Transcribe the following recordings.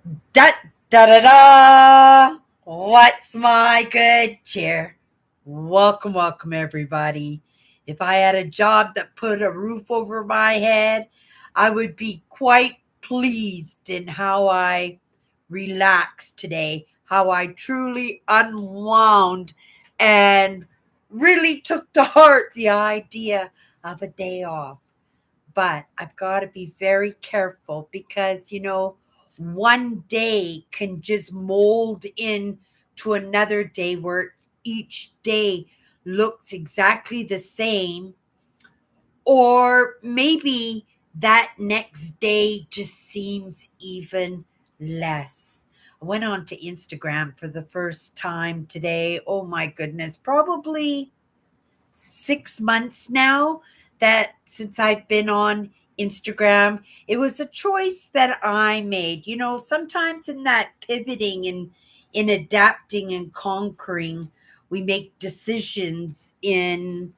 Da da da da! What's my good cheer? Welcome, everybody. If I had a job that put a roof over my head, I would be quite pleased in how I relaxed today, how I truly unwound and really took to heart the idea of a day off. But I've got to be very careful because, one day can just mold in to another day where each day looks exactly the same, or maybe that next day just seems even less. I went on to Instagram for the first time today. Oh my goodness, probably 6 months now that since I've been on Instagram. It was a choice that I made. Sometimes in that pivoting and in adapting and conquering, we make decisions in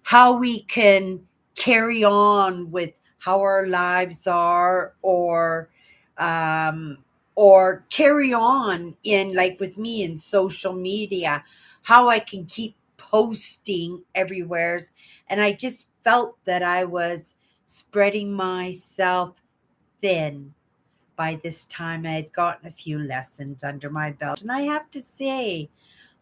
how we can carry on with how our lives are, um or carry on in, like, with me in social media, how I can keep posting everywheres. And I just felt that I was spreading myself thin. By this time I had gotten a few lessons under my belt, and I have to say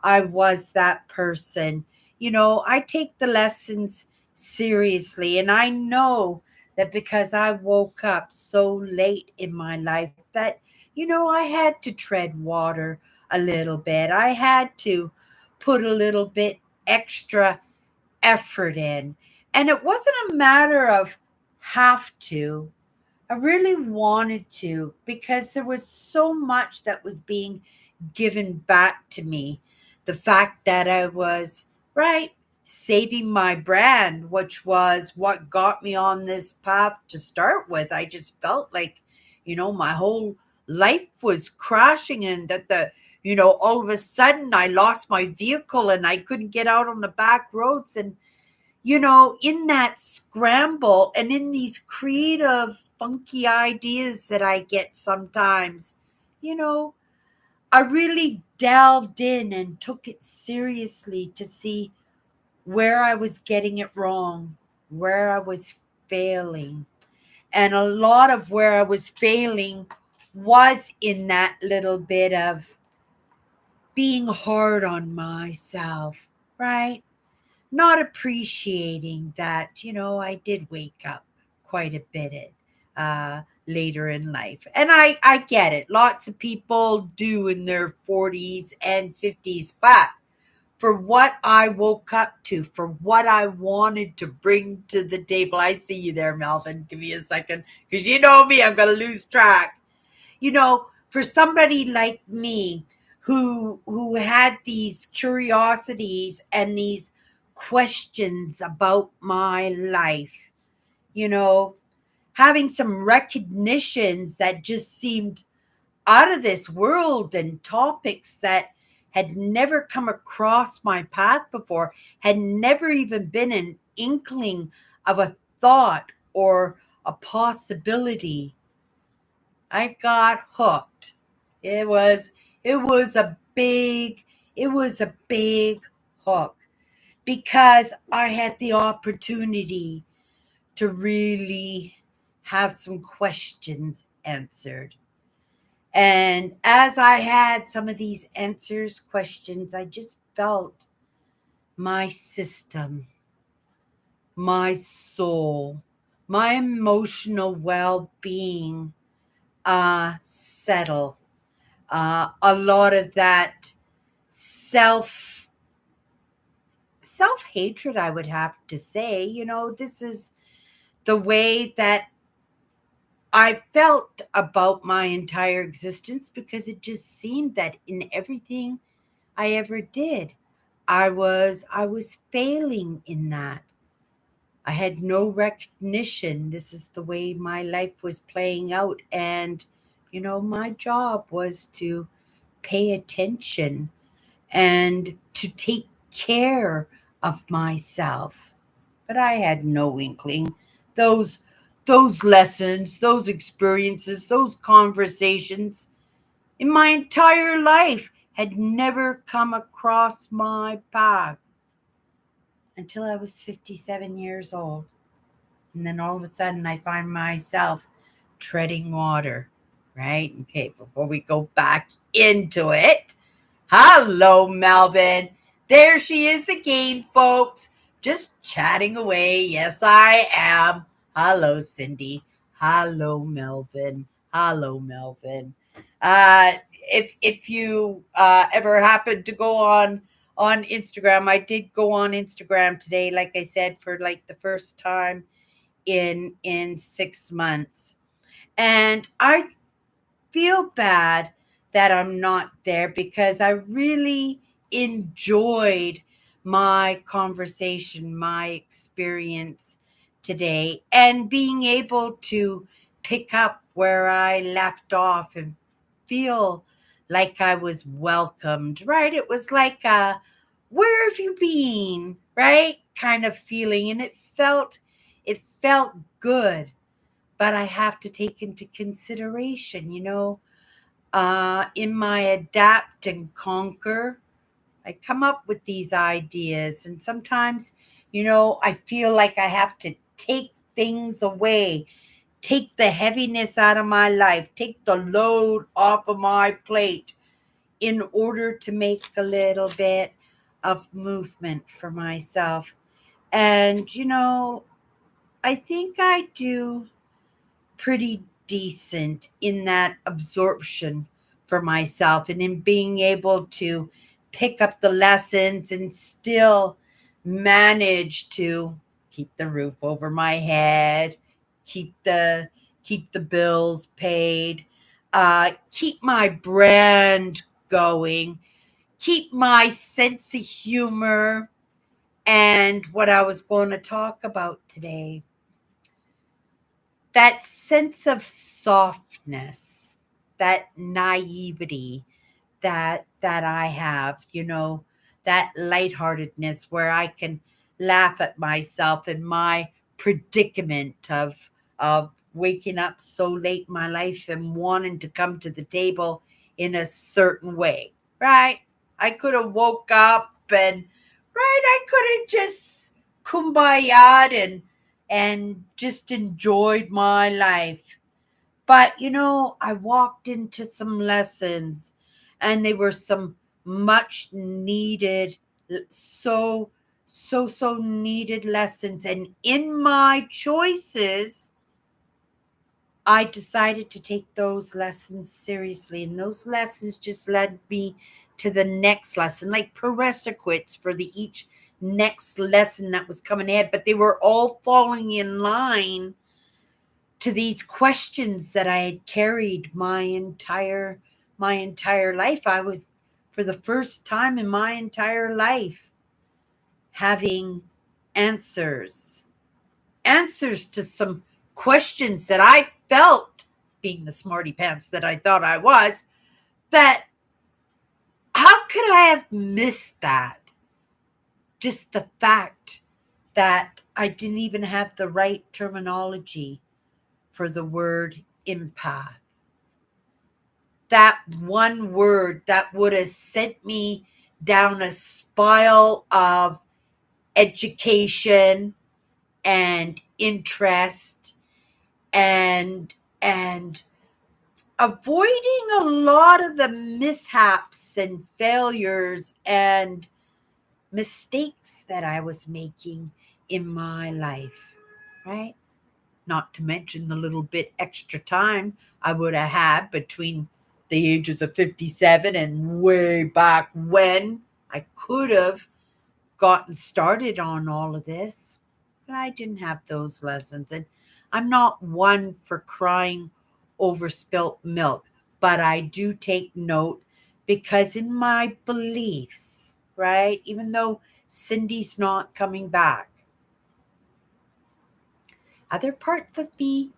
I was that person. I take the lessons seriously, and I know that because I woke up so late in my life that, I had to tread water a little bit. I had to put a little bit extra effort in. And it wasn't a matter of have to. I really wanted to because there was so much that was being given back to me. The fact that I was, right, saving my brand, which was what got me on this path to start with. I just felt like, my whole life was crashing, and that all of a sudden I lost my vehicle and I couldn't get out on the back roads. And in that scramble and in these creative, funky ideas that I get sometimes, you know, I really delved in and took it seriously to see where I was getting it wrong, where I was failing. And a lot of where I was failing was in that little bit of being hard on myself, right? Not appreciating that, I did wake up quite a bit later in life. And I get it. Lots of people do in their 40s and 50s. But for what I woke up to, for what I wanted to bring to the table, I see you there, Melvin. Give me a second. Because you know me, I'm going to lose track. For somebody like me who had these curiosities and these questions about my life, you know having some recognitions that just seemed out of this world, and topics that had never come across my path before, had never even been an inkling of a thought or a possibility. I got hooked. It was it was a big it was a big hook, because I had the opportunity to really have some questions answered. And as I had some of these questions, I just felt my system, my soul, my emotional well-being settle. A lot of that self self hatred, I would have to say. This is the way that I felt about my entire existence, because it just seemed that in everything I ever did, I was failing in that. I had no recognition. This is the way my life was playing out. And, my job was to pay attention and to take care of myself. But I had no inkling. Those those lessons, those experiences, those conversations, in my entire life had never come across my path until I was 57 years old. And then all of a sudden, I find myself treading water, right? Okay, before we go back into it, hello, Melvin. There she is again, folks. Just chatting away. Yes, I am. Hello, Cindy. Hello, Melvin. Hello, Melvin. Uh, if you ever happen to go on Instagram, I did go on Instagram today, like I said, for like the first time in 6 months, and I feel bad that I'm not there because I really enjoyed my conversation, my experience today, and being able to pick up where I left off and feel like I was welcomed, right? It was like a where have you been, right? Kind of feeling, and it felt good. But I have to take into consideration, in my adapt and conquer, I come up with these ideas. And sometimes, I feel like I have to take things away, take the heaviness out of my life, take the load off of my plate in order to make a little bit of movement for myself. And, I think I do pretty decent in that absorption for myself and in being able to pick up the lessons and still manage to keep the roof over my head, keep the keep the bills paid, keep my brand going, keep my sense of humor. And what I was going to talk about today, that sense of softness, that naivety that I have, that lightheartedness where I can laugh at myself and my predicament of waking up so late in my life and wanting to come to the table in a certain way, right? I could have woke up and right, I could have just kumbaya and just enjoyed my life. But I walked into some lessons, and they were some much needed, so needed lessons. And in my choices, I decided to take those lessons seriously. And those lessons just led me to the next lesson, like prerequisites for the each next lesson that was coming ahead. But they were all falling in line to these questions that I had carried my entire life. I was, for the first time in my entire life, having answers answers to some questions that I felt, being the smarty pants that I thought I was, that how could I have missed that? Just the fact that I didn't even have the right terminology for the word empath. That one word that would have sent me down a spiral of education and interest and avoiding a lot of the mishaps and failures and mistakes that I was making in my life, right? Not to mention the little bit extra time I would have had between the ages of 57 and way back when I could have gotten started on all of this. But I didn't have those lessons. And I'm not one for crying over spilt milk, but I do take note because in my beliefs, right, even though Cindy's not coming back, other parts of me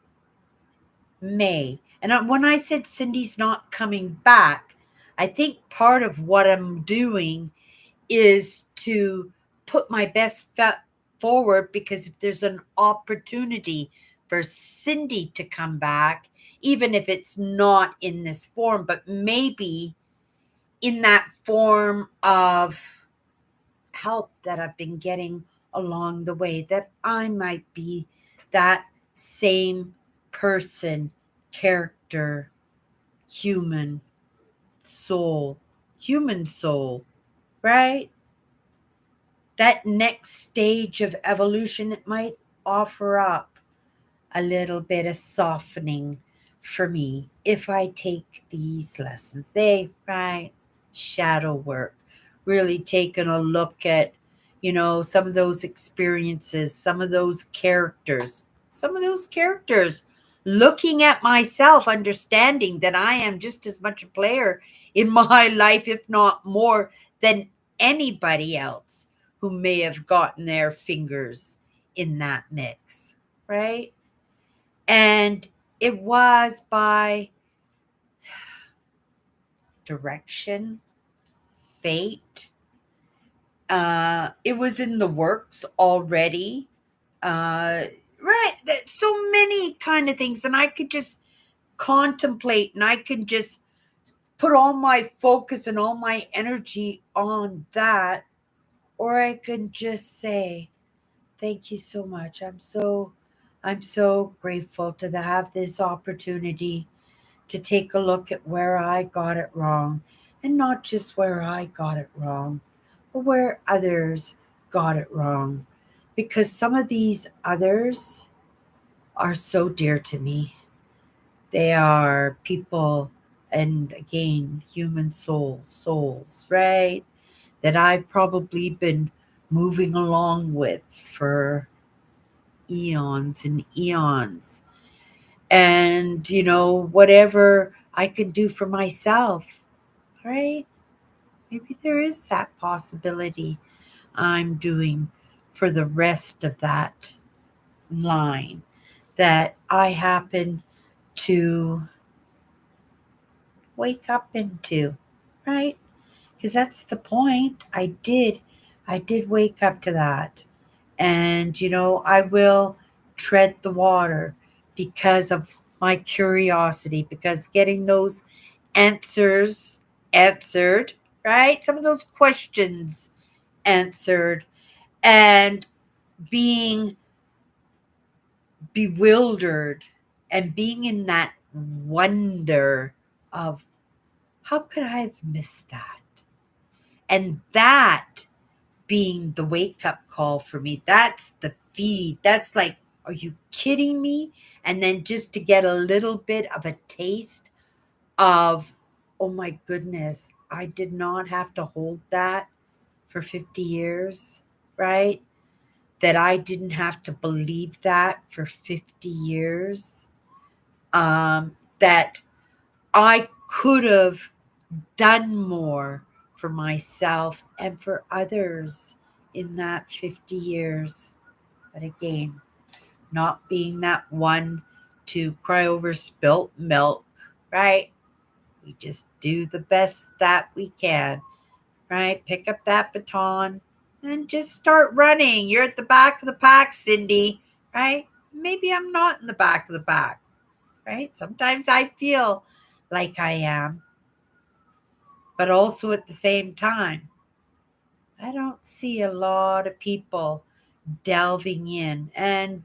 may. And when I said Cindy's not coming back, I think part of what I'm doing is to put my best foot forward, because if there's an opportunity for Cindy to come back, even if it's not in this form, but maybe in that form of help that I've been getting along the way, that I might be that same person, character, human human soul, right? That next stage of evolution, it might offer up a little bit of softening for me if I take these lessons. Right? Shadow work, really taking a look at, some of those experiences, some of those characters, looking at myself, understanding that I am just as much a player in my life, if not more, than anybody else who may have gotten their fingers in that mix, right? And it was by direction, fate. It was in the works already. Right. So many kind of things. And I could just contemplate and I could just put all my focus and all my energy on that. Or I can just say, thank you so much. I'm so grateful to have this opportunity to take a look at where I got it wrong, and not just where I got it wrong, but where others got it wrong. Because some of these others are so dear to me. They are people, and again, human souls, right? That I've probably been moving along with for eons and eons. And, whatever I can do for myself, right? Maybe there is that possibility I'm doing for the rest of that line that I happen to wake up into, right? Because that's the point. I did wake up to that. And, I will tread the water because of my curiosity, because getting those answers answered, right? Some of those questions answered, and being bewildered and being in that wonder of how could I have missed that? And that being the wake up call for me, that's the feed. That's like, are you kidding me? And then just to get a little bit of a taste of, oh my goodness, I did not have to hold that for 50 years, right? That I didn't have to believe that for 50 years. That I could have done more for myself and for others in that 50 years. But again, not being that one to cry over spilt milk, right? We just do the best that we can, right? Pick up that baton and just start running. You're at the back of the pack, Cindy, right? Maybe I'm not in the back of the pack, right? Sometimes I feel like I am, but also at the same time, I don't see a lot of people delving in. And,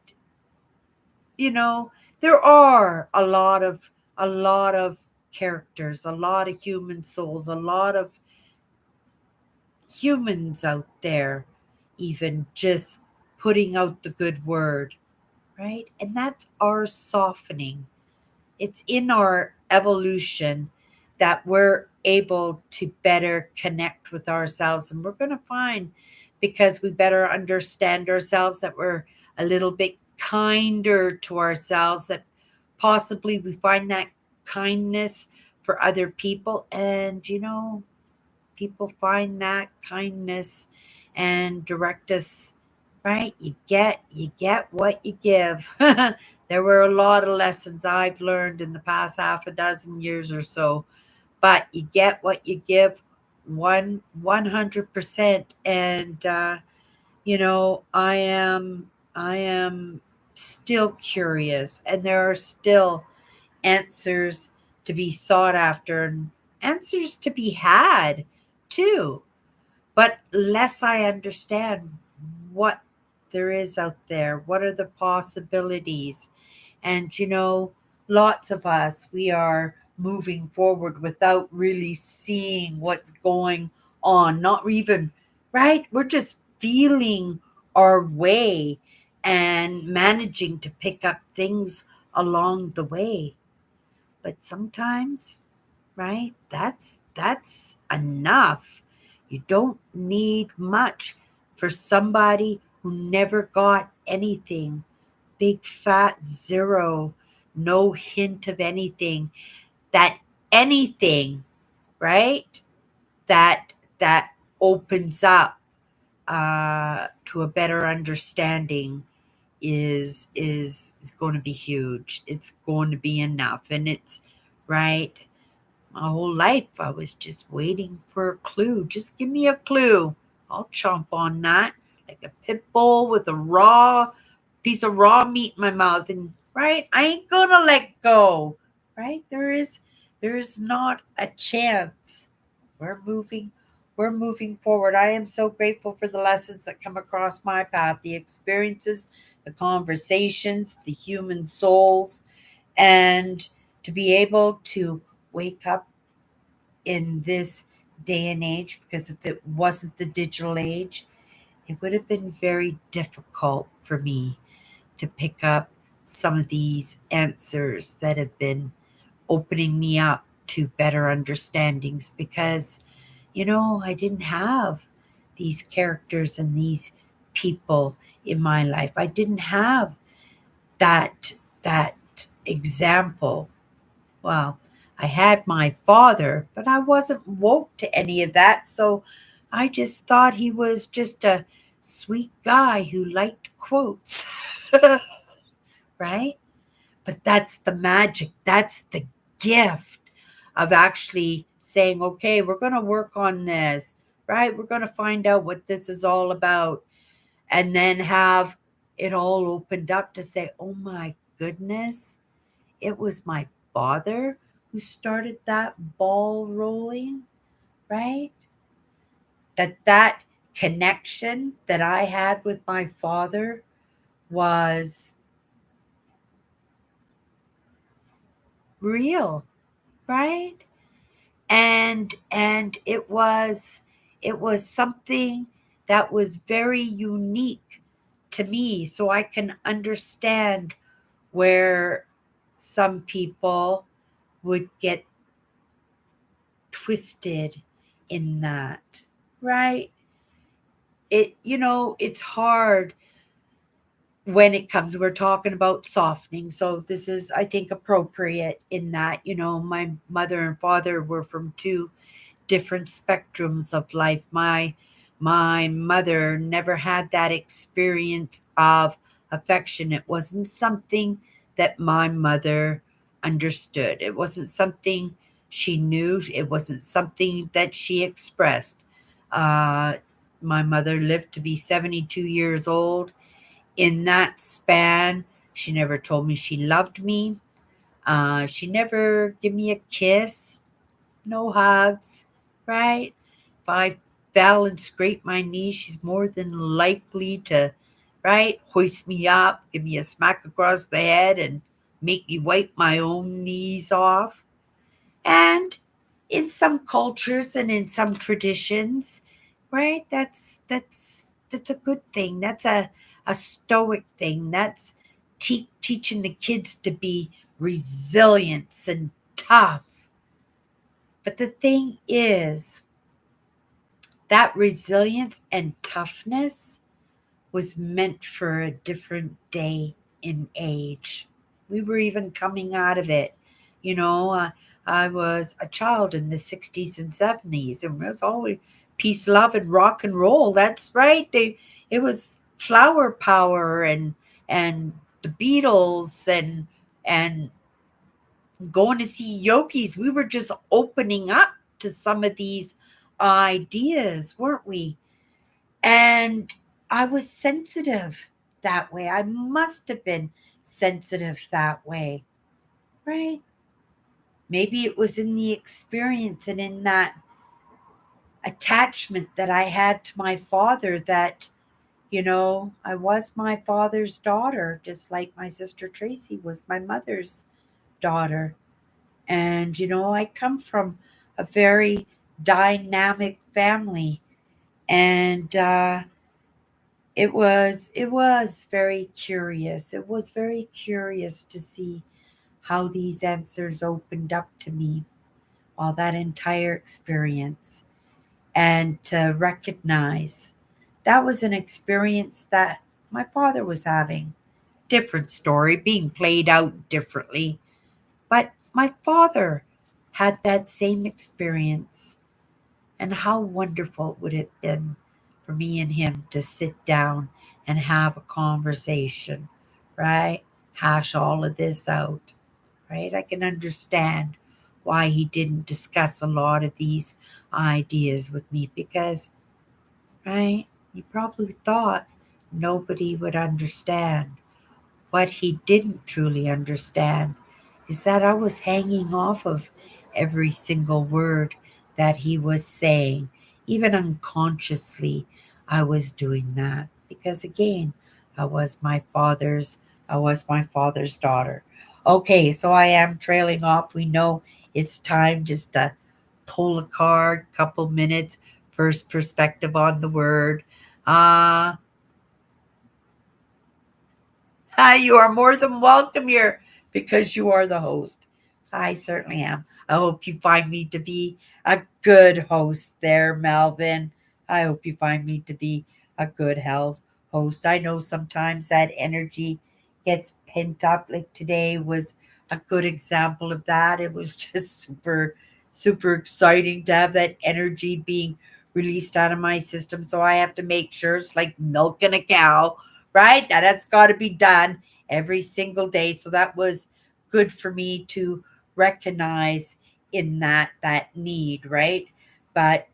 you know, there are a lot of characters, a lot of human souls, a lot of humans out there, even just putting out the good word, right? And that's our softening. It's in our evolution that we're able to better connect with ourselves. And we're going to find, because we better understand ourselves, that we're a little bit kinder to ourselves, that possibly we find that kindness for other people. And, people find that kindness and direct us, right? You get what you give. There were a lot of lessons I've learned in the past half a dozen years or so, but you get what you give, 100%. And I am still curious, and there are still answers to be sought after and answers to be had too. But less I understand what there is out there, what are the possibilities. And lots of us, we are moving forward without really seeing what's going on, not even, right? We're just feeling our way and managing to pick up things along the way. But sometimes, right? That's enough. You don't need much for somebody who never got anything. Big fat zero, no hint of anything. That anything, right? That opens up to a better understanding is going to be huge. It's going to be enough, and it's right. My whole life, I was just waiting for a clue. Just give me a clue. I'll chomp on that like a pit bull with a raw piece of raw meat in my mouth. And right, I ain't gonna let go. Right? There is not a chance. We're moving, we're moving forward. I am so grateful for the lessons that come across my path, the experiences, the conversations, the human souls, and to be able to wake up in this day and age, because if it wasn't the digital age, it would have been very difficult for me to pick up some of these answers that have been opening me up to better understandings, because I didn't have these characters and these people in my life. I didn't have that example. Well, I had my father, but I wasn't woke to any of that. So I just thought he was just a sweet guy who liked quotes, right? But that's the magic. That's the gift of actually saying, okay, we're going to work on this, right? We're going to find out what this is all about. And then have it all opened up to say, oh my goodness, it was my father who started that ball rolling, right? That connection that I had with my father was real, right? And it was something that was very unique to me, so I can understand where some people would get twisted in that, right? It's hard when it comes, we're talking about softening, so this is, I think, appropriate in that, my mother and father were from two different spectrums of life. My mother never had that experience of affection. It wasn't something that my mother understood. It wasn't something she knew. It wasn't something that she expressed. Uh, my mother lived to be 72 years old. In that span, she never told me she loved me. She never gave me a kiss, no hugs, right? If I fell and scraped my knee, she's more than likely to, right, hoist me up, give me a smack across the head, and make me wipe my own knees off. And in some cultures and in some traditions, right, that's a good thing. That's a stoic thing. That's teaching the kids to be resilient and tough. But the thing is, that resilience and toughness was meant for a different day and age. We were even coming out of it. You know, uh, I was a child in the 60s and 70s, and it was always peace, love, and rock and roll. That's right. It was flower power and the Beatles and going to see yogis. We were just opening up to some of these ideas, weren't we? And I was sensitive that way. I must have been sensitive that way, right? Maybe it was in the experience and in that attachment that I had to my father that, I was my father's daughter, just like my sister Tracy was my mother's daughter. And, I come from a very dynamic family. And it was very curious. It was very curious to see how these answers opened up to me while that entire experience, and to recognize that was an experience that my father was having. Different story, being played out differently. But my father had that same experience. And how wonderful would it have been for me and him to sit down and have a conversation, right? Hash all of this out, right? I can understand why he didn't discuss a lot of these ideas with me because, right, he probably thought nobody would understand. What he didn't truly understand is that I was hanging off of every single word that he was saying. Even unconsciously, I was doing that because again, I was my father's I was my father's daughter. Okay, so I am trailing off. We know it's time just to pull a card, couple minutes, first perspective on the word. Uh Hi, you are more than welcome here because you are the host. I certainly am. I hope you find me to be a good host there, Melvin. I hope you find me to be a good host. I know sometimes that energy gets pent up. Like today was a good example of that. It was just super, super exciting to have that energy being released out of my system. So I have to make sure it's like milking a cow, right? That's got to be done every single day. So that was good for me to recognize in that need, right? But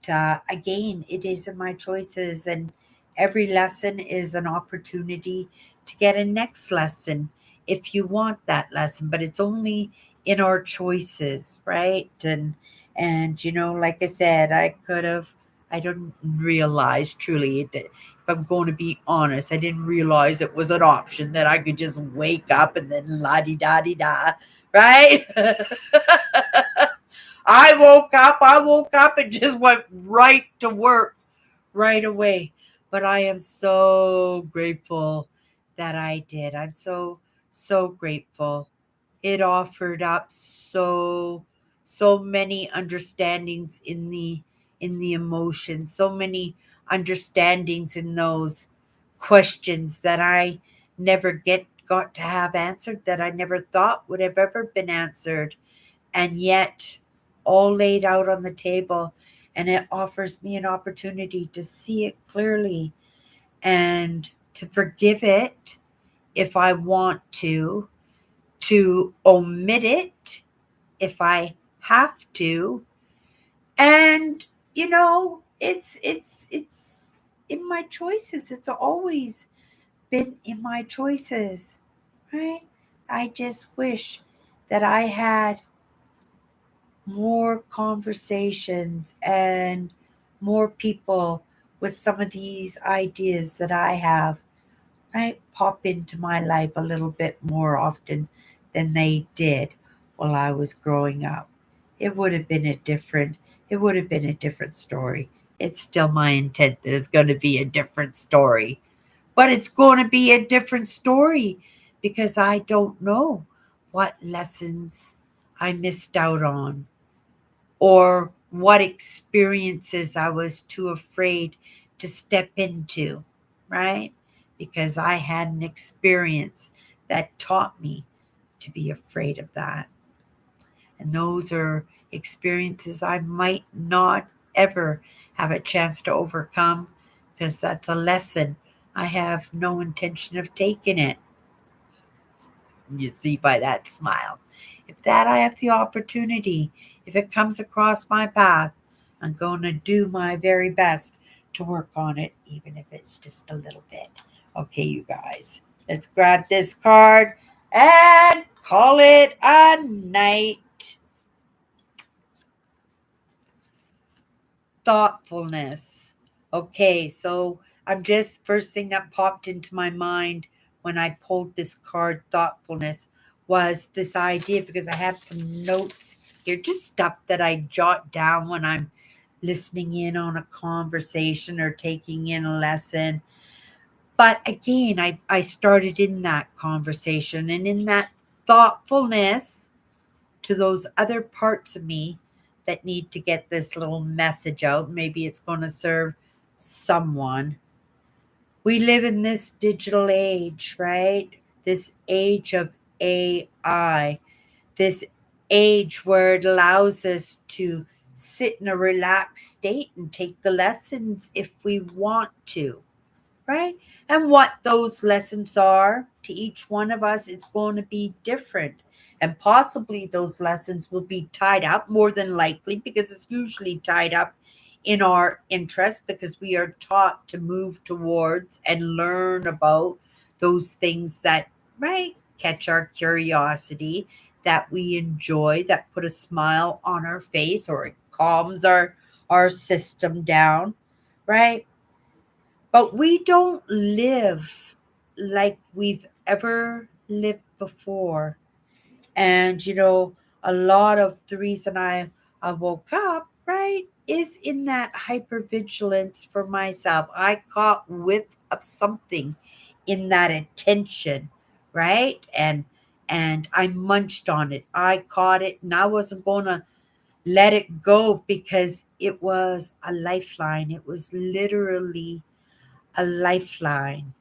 again, it is in my choices, and every lesson is an opportunity to get a next lesson if you want that lesson. But it's only in our choices, right? And like I said, I didn't realize truly that if I'm going to be honest, I didn't realize it was an option that I could just wake up and then la di da di da, right? I woke up and just went right to work right away. But I am so grateful that I did. I'm so, so grateful. It offered up so many understandings in the emotions, so many understandings in those questions that I never get got to have answered, that I never thought would have ever been answered, and yet all laid out on the table. And it offers me an opportunity to see it clearly and to forgive it if I want to omit it if I have to. And it's in my choices. It's always been in my choices, right? I just wish that I had more conversations and more people with some of these ideas that I have, right, pop into my life a little bit more often than they did while I was growing up. It would have been a different it would have been a different story. It's still my intent that it's going to be a different story. But it's going to be a different story because I don't know what lessons I missed out on or what experiences I was too afraid to step into, right? Because I had an experience that taught me to be afraid of that. And those are experiences I might not ever have a chance to overcome because that's a lesson I have no intention of taking it. You see by that smile. If that I have the opportunity, if it comes across my path, I'm going to do my very best to work on it, even if it's just a little bit. Okay, you guys, let's grab this card and call it a night. Thoughtfulness. Okay, so I'm just first thing that popped into my mind when I pulled this card, thoughtfulness, was this idea because I have some notes here, just stuff that I jot down when I'm listening in on a conversation or taking in a lesson. But again, I started in that conversation and in that thoughtfulness to those other parts of me that need to get this little message out. Maybe it's going to serve someone. We live in this digital age, right? This age of AI, this age where it allows us to sit in a relaxed state and take the lessons if we want to, right? And what those lessons are to each one of us is going to be different. And possibly those lessons will be tied up, more than likely, because it's usually tied up in our interest because we are taught to move towards and learn about those things that, right, catch our curiosity, that we enjoy, that put a smile on our face or it calms our system down, right? But we don't live like we've ever lived before. And, a lot of the reason I woke up, right, is in that hypervigilance for myself. I caught whiff of something in that attention, right? And I munched on it. I caught it and I wasn't going to let it go because it was a lifeline. It was literally a lifeline.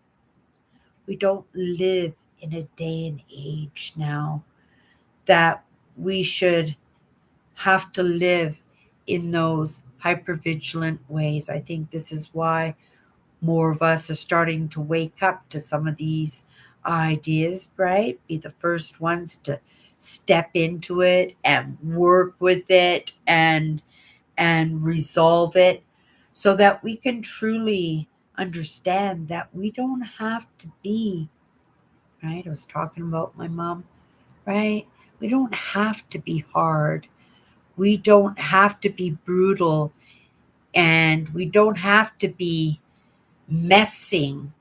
We don't live in a day and age now that we should have to live in those hypervigilant ways. I think this is why more of us are starting to wake up to some of these ideas, right? Be the first ones to step into it and work with it and resolve it so that we can truly understand that we don't have to be, right? I was talking about my mom, right? We don't have to be hard. We don't have to be brutal and we don't have to be messing,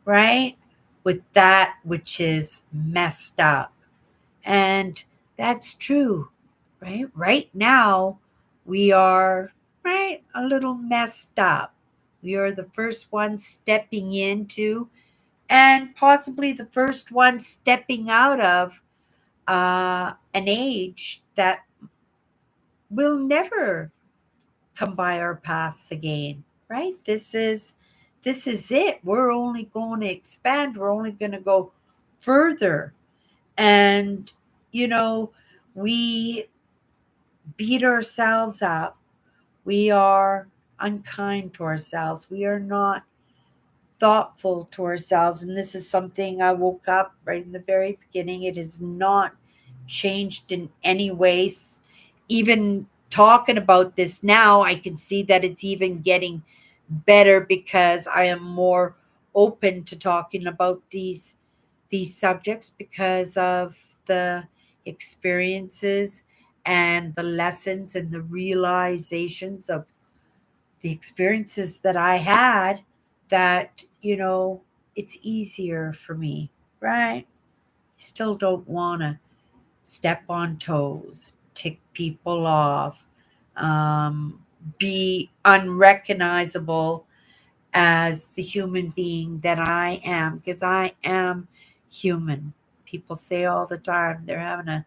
right? With that which is messed up. And that's true, right? Right now, we are, right, a little messed up. We are the first ones stepping into, and possibly the first ones stepping out of an age that will never come by our paths again, right? This is it. We're only going to expand. We're only going to go further. And, you know, we beat ourselves up. We are unkind to ourselves. We are not thoughtful to ourselves. And this is something I woke up right in the very beginning. It has not changed in any ways. Even talking about this now, I can see that it's even getting better because I am more open to talking about these subjects because of the experiences and the lessons and the realizations of the experiences that I had that, it's easier for me, right? Still don't want to step on toes, tick people off, um, be unrecognizable as the human being that I am, because I am human. People say all the time they're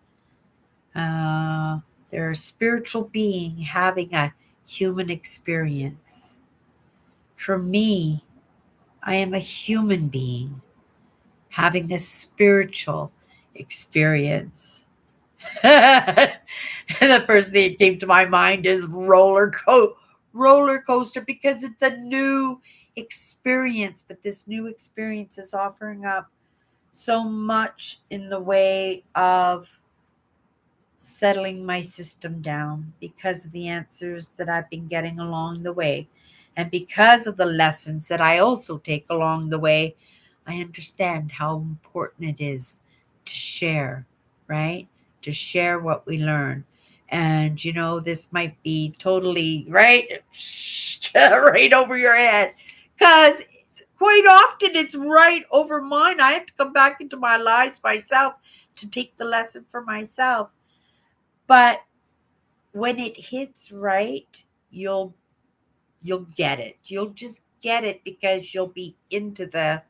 a spiritual being having a human experience. For me, I am a human being having a spiritual experience. And the first thing that came to my mind is roller coaster because it's a new experience, but this new experience is offering up so much in the way of settling my system down because of the answers that I've been getting along the way and because of the lessons that I also take along the way. I understand how important it is to share, right? To share what we learn. And this might be totally right, right over your head, because quite often it's right over mine. I have to come back into my lives myself to take the lesson for myself. But when it hits right, you'll get it. You'll just get it because you'll be into the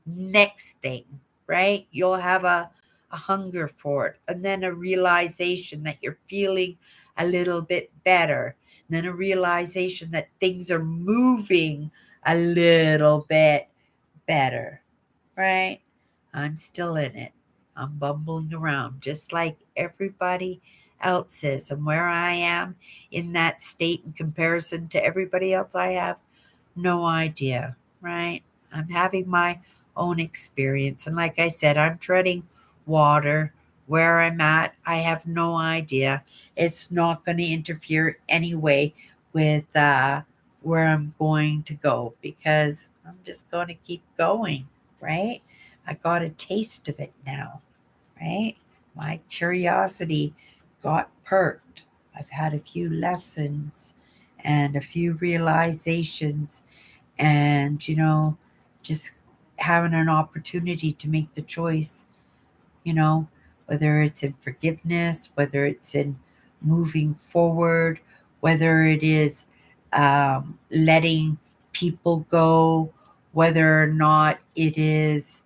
next thing, right? You'll have a hunger for it, and then a realization that you're feeling a little bit better, and then a realization that things are moving a little bit better, right? I'm still in it. I'm bumbling around just like everybody else is. And where I am in that state in comparison to everybody else, I have no idea, right? I'm having my own experience. And like I said, I'm treading water where I'm at. I have no idea. It's not going to interfere anyway with where I'm going to go, because I'm just going to keep going, right? I got a taste of it now, right? My curiosity got perked. I've had a few lessons and a few realizations, and just having an opportunity to make the choice, you know, whether it's in forgiveness, whether it's in moving forward, whether it is letting people go, whether or not it is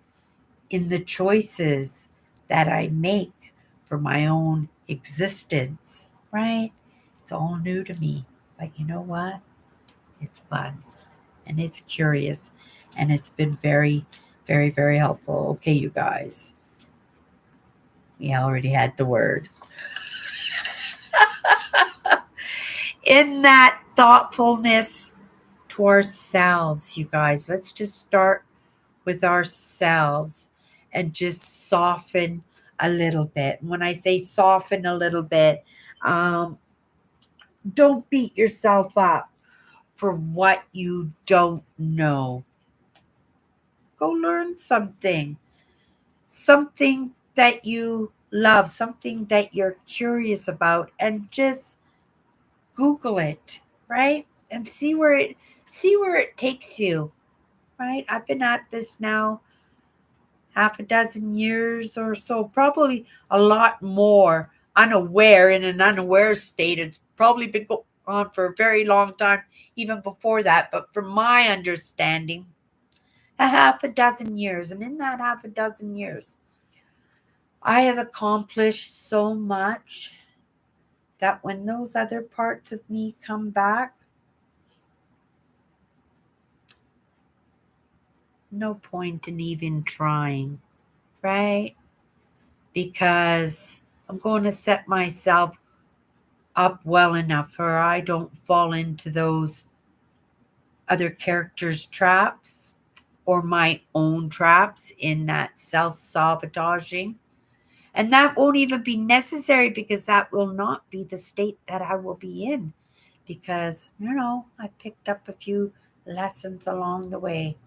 in the choices that I make for my own existence, right? It's all new to me. But you know what? It's fun and it's curious, and it's been very, very, very helpful. Okay, you guys, we already had the word. In that thoughtfulness to ourselves, you guys, let's just start with ourselves and just soften a little bit. When I say soften a little bit, um, don't beat yourself up for what you don't know. Go learn something that you love, something that you're curious about, and just Google it, right? And see where it takes you, right? I've been at this now half a dozen years or so, probably a lot more unaware, in an unaware state. It's probably been going on for a very long time, even before that. But from my understanding, a half a dozen years. And in that half a dozen years, I have accomplished so much that when those other parts of me come back, no point in even trying, right? Because I'm going to set myself up well enough where I don't fall into those other characters' traps or my own traps in that self sabotaging. And that won't even be necessary, because that will not be the state that I will be in. Because, I picked up a few lessons along the way.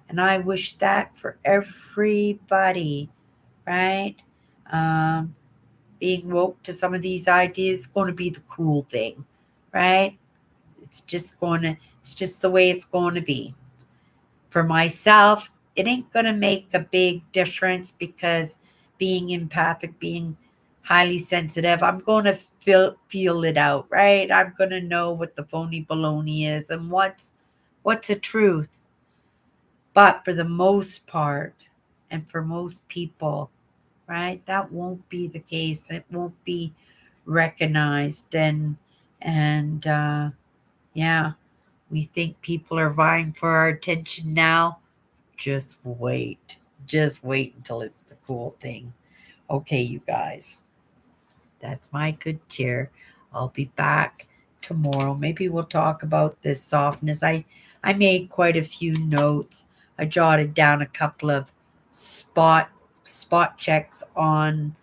And I wish that for everybody, right? Um, Being woke to some of these ideas is going to be the cool thing, right? It's just the way it's going to be. For myself, it ain't going to make a big difference, because being empathic, being highly sensitive, I'm going to feel it out, right? I'm going to know what the phony baloney is and what's a truth. But for the most part, and for most people, right, that won't be the case. It won't be recognized. And yeah, we think people are vying for our attention now. Just wait. Just wait until it's the cool thing. Okay, you guys, that's my good cheer. I'll be back tomorrow. Maybe we'll talk about this softness. I made quite a few notes. I jotted down a couple of spot spot checks on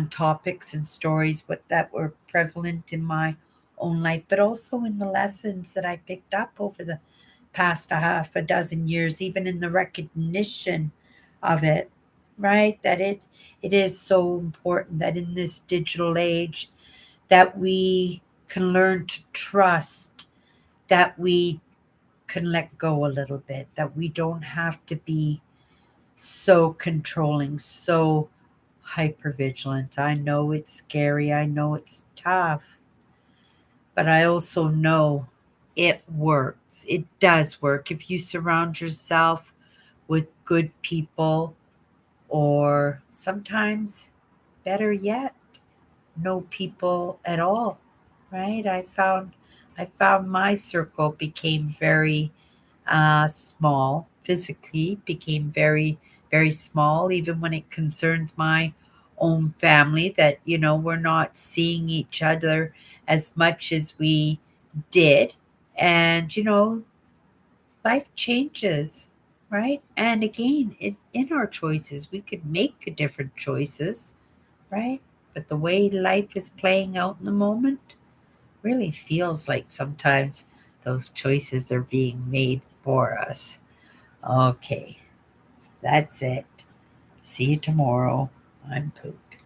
topics and stories that were prevalent in my own life, but also in the lessons that I picked up over the past a half a dozen years, even in the recognition of it, right? That it is so important that in this digital age that we can learn to trust, that we can let go a little bit, that we don't have to be so controlling, so hyper vigilant. I know it's scary, I know it's tough, but I also know it works. It does work if you surround yourself with good people, or sometimes better yet, no people at all, right? I found my circle became very small physically, became very, very small, even when it concerns my own family, that, we're not seeing each other as much as we did. And, life changes, right? And again, in our choices, we could make different choices, right? But the way life is playing out in the moment really feels like sometimes those choices are being made for us. Okay, that's it. See you tomorrow. I'm Poot.